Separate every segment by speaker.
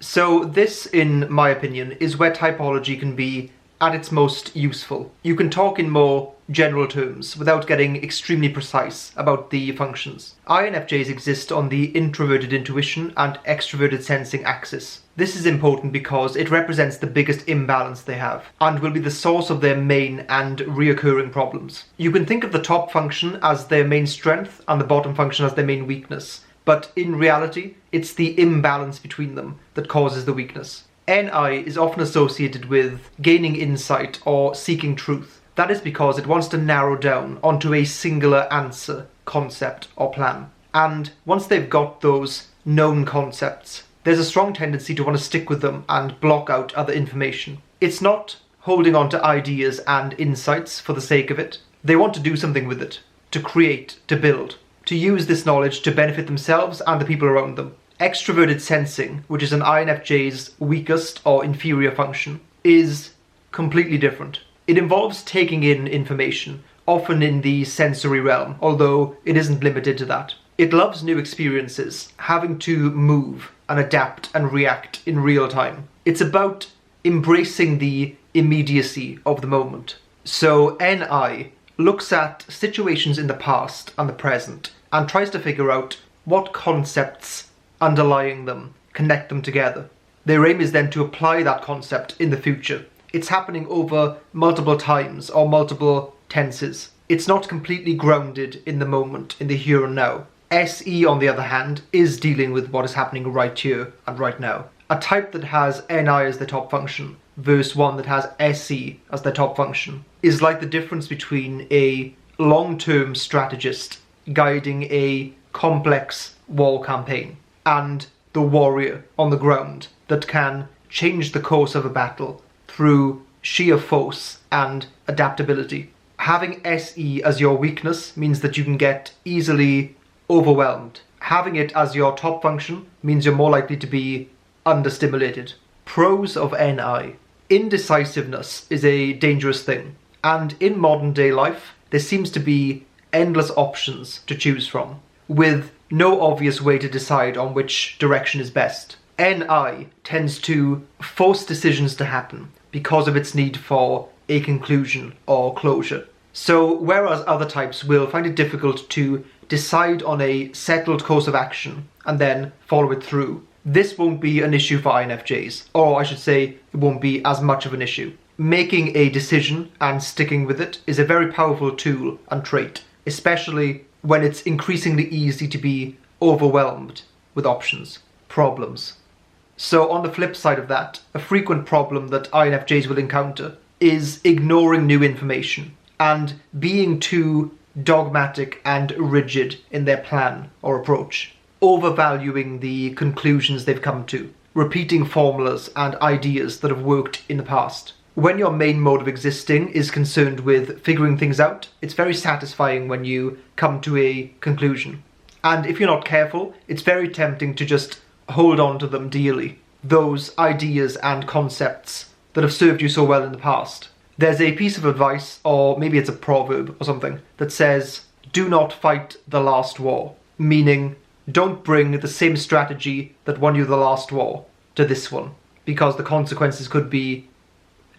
Speaker 1: So this, in my opinion, is where typology can be at its most useful. You can talk in more general terms without getting extremely precise about the functions. INFJs exist on the introverted intuition and extroverted sensing axis. This is important because it represents the biggest imbalance they have and will be the source of their main and reoccurring problems. You can think of the top function as their main strength and the bottom function as their main weakness, but in reality, it's the imbalance between them that causes the weakness. NI is often associated with gaining insight or seeking truth. That is because it wants to narrow down onto a singular answer, concept, or plan. And once they've got those known concepts, there's a strong tendency to want to stick with them and block out other information. It's not holding on to ideas and insights for the sake of it. They want to do something with it, to create, to build, to use this knowledge to benefit themselves and the people around them. Extroverted sensing, which is an INFJ's weakest or inferior function, is completely different. It involves taking in information, often in the sensory realm, although it isn't limited to that. It loves new experiences, having to move and adapt and react in real time. It's about embracing the immediacy of the moment. So NI looks at situations in the past and the present and tries to figure out what concepts underlying them connect them together. Their aim is then to apply that concept in the future. It's happening over multiple times or multiple tenses. It's not completely grounded in the moment, in the here and now. SE, on the other hand, is dealing with what is happening right here and right now. A type that has NI as the top function versus one that has SE as their top function is like the difference between a long-term strategist guiding a complex war campaign and the warrior on the ground that can change the course of a battle through sheer force and adaptability. Having SE as your weakness means that you can get easily overwhelmed. Having it as your top function means you're more likely to be understimulated. Pros of NI. Indecisiveness is a dangerous thing, and in modern day life there seems to be endless options to choose from, with no obvious way to decide on which direction is best. NI tends to force decisions to happen because of its need for a conclusion or closure. So whereas other types will find it difficult to decide on a settled course of action and then follow it through, this won't be an issue for INFJs, or I should say it won't be as much of an issue. Making a decision and sticking with it is a very powerful tool and trait, especially when it's increasingly easy to be overwhelmed with options, problems. So on the flip side of that, a frequent problem that INFJs will encounter is ignoring new information and being too dogmatic and rigid in their plan or approach, overvaluing the conclusions they've come to, repeating formulas and ideas that have worked in the past. When your main mode of existing is concerned with figuring things out, it's very satisfying when you come to a conclusion. And if you're not careful, it's very tempting to just hold on to them dearly, those ideas and concepts that have served you so well in the past. There's a piece of advice, or maybe it's a proverb or something, that says, "Do not fight the last war," meaning don't bring the same strategy that won you the last war to this one, because the consequences could be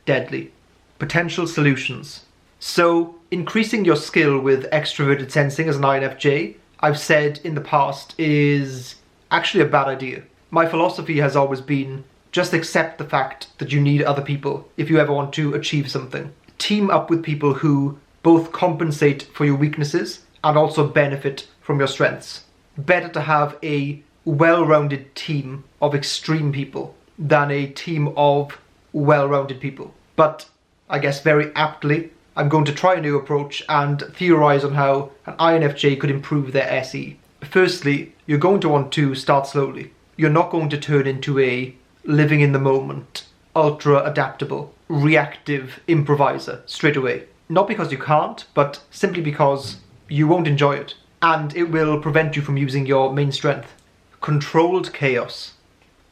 Speaker 1: deadly. Potential solutions. So, increasing your skill with extroverted sensing as an INFJ, I've said in the past, is actually a bad idea. My philosophy has always been, just accept the fact that you need other people if you ever want to achieve something. Team up with people who both compensate for your weaknesses and also benefit from your strengths. Better to have a well-rounded team of extreme people than a team of well-rounded people. But I guess very aptly, I'm going to try a new approach and theorise on how an INFJ could improve their SE. Firstly, you're going to want to start slowly. You're not going to turn into a living in the moment, ultra-adaptable, reactive improviser straight away. Not because you can't, but simply because you won't enjoy it. And it will prevent you from using your main strength. Controlled chaos.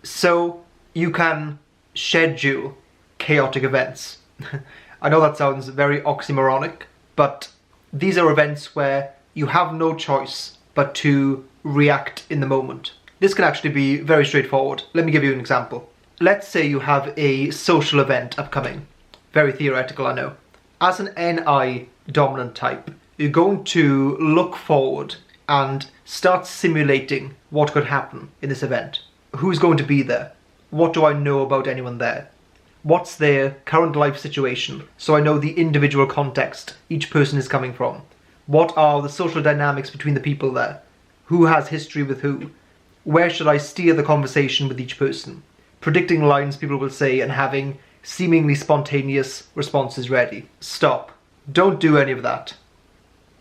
Speaker 1: So you can schedule chaotic events. I know that sounds very oxymoronic, but these are events where you have no choice but to react in the moment. This can actually be very straightforward. Let me give you an example. Let's say you have a social event upcoming. Very theoretical, I know. As an NI dominant type, you're going to look forward and start simulating what could happen in this event. Who's going to be there? What do I know about anyone there? What's their current life situation, so I know the individual context each person is coming from? What are the social dynamics between the people there? Who has history with who? Where should I steer the conversation with each person? Predicting lines people will say and having seemingly spontaneous responses ready. Stop. Don't do any of that.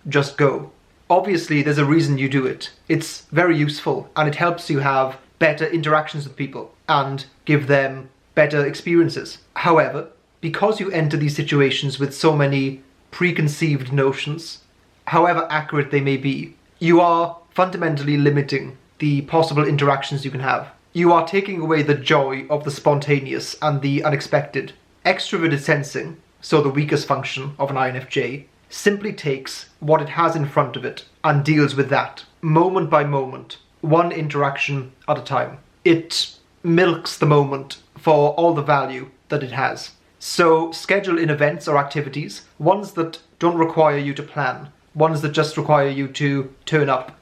Speaker 1: Just go. Obviously, there's a reason you do it. It's very useful and it helps you have better interactions with people and give them better experiences. However, because you enter these situations with so many preconceived notions, however accurate they may be, you are fundamentally limiting the possible interactions you can have. You are taking away the joy of the spontaneous and the unexpected. Extraverted sensing, so the weakest function of an INFJ, simply takes what it has in front of it and deals with that, moment by moment, one interaction at a time. It milks the moment for all the value that it has. So schedule in events or activities, ones that don't require you to plan, ones that just require you to turn up.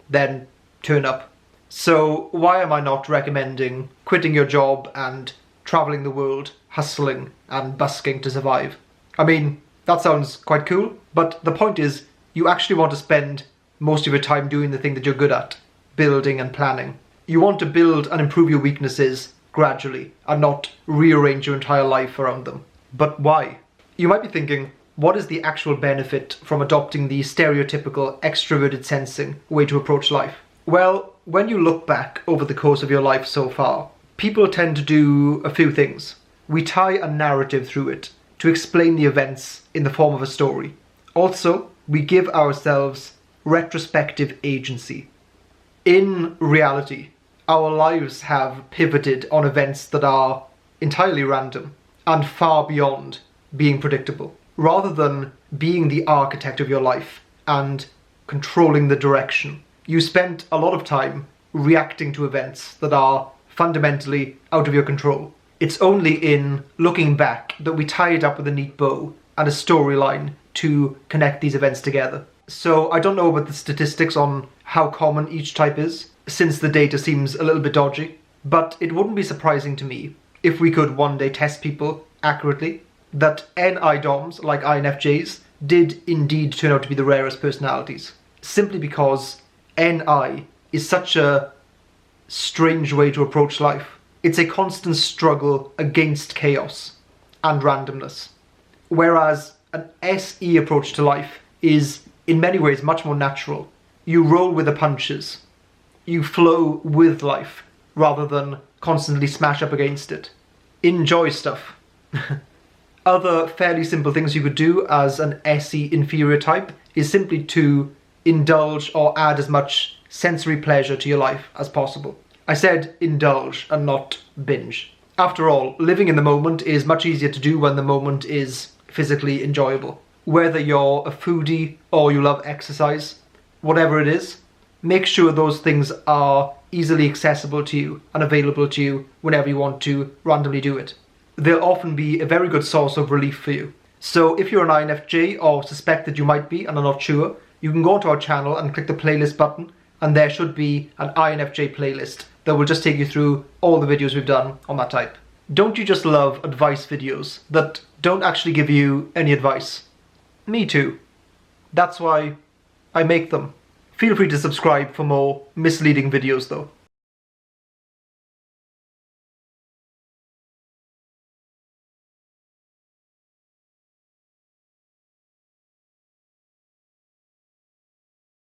Speaker 1: Then turn up. So why am I not recommending quitting your job and traveling the world, hustling and busking to survive? I mean, that sounds quite cool, but the point is you actually want to spend most of your time doing the thing that you're good at, building and planning. You want to build and improve your weaknesses gradually and not rearrange your entire life around them. But why? You might be thinking, what is the actual benefit from adopting the stereotypical extroverted sensing way to approach life? Well, when you look back over the course of your life so far, people tend to do a few things. We tie a narrative through it to explain the events in the form of a story. Also, we give ourselves retrospective agency. In reality, our lives have pivoted on events that are entirely random and far beyond being predictable. Rather than being the architect of your life and controlling the direction, you spent a lot of time reacting to events that are fundamentally out of your control. It's only in looking back that we tie it up with a neat bow and a storyline to connect these events together. So I don't know about the statistics on how common each type is, since the data seems a little bit dodgy, but it wouldn't be surprising to me if we could one day test people accurately that NI-DOMs, like INFJs, did indeed turn out to be the rarest personalities, simply because NI is such a strange way to approach life. It's a constant struggle against chaos and randomness, whereas an SE approach to life is in many ways much more natural. You roll with the punches. You flow with life rather than constantly smash up against it. Enjoy stuff. Other fairly simple things you could do as an SE inferior type is simply to indulge or add as much sensory pleasure to your life as possible. I said indulge and not binge. After all, living in the moment is much easier to do when the moment is physically enjoyable. Whether you're a foodie or you love exercise, whatever it is, make sure those things are easily accessible to you and available to you whenever you want to randomly do it. They'll often be a very good source of relief for you. So if you're an INFJ or suspect that you might be and are not sure, you can go onto our channel and click the playlist button, and there should be an INFJ playlist that will just take you through all the videos we've done on that type. Don't you just love advice videos that don't actually give you any advice? Me too. That's why I make them. Feel free to subscribe for more misleading videos though.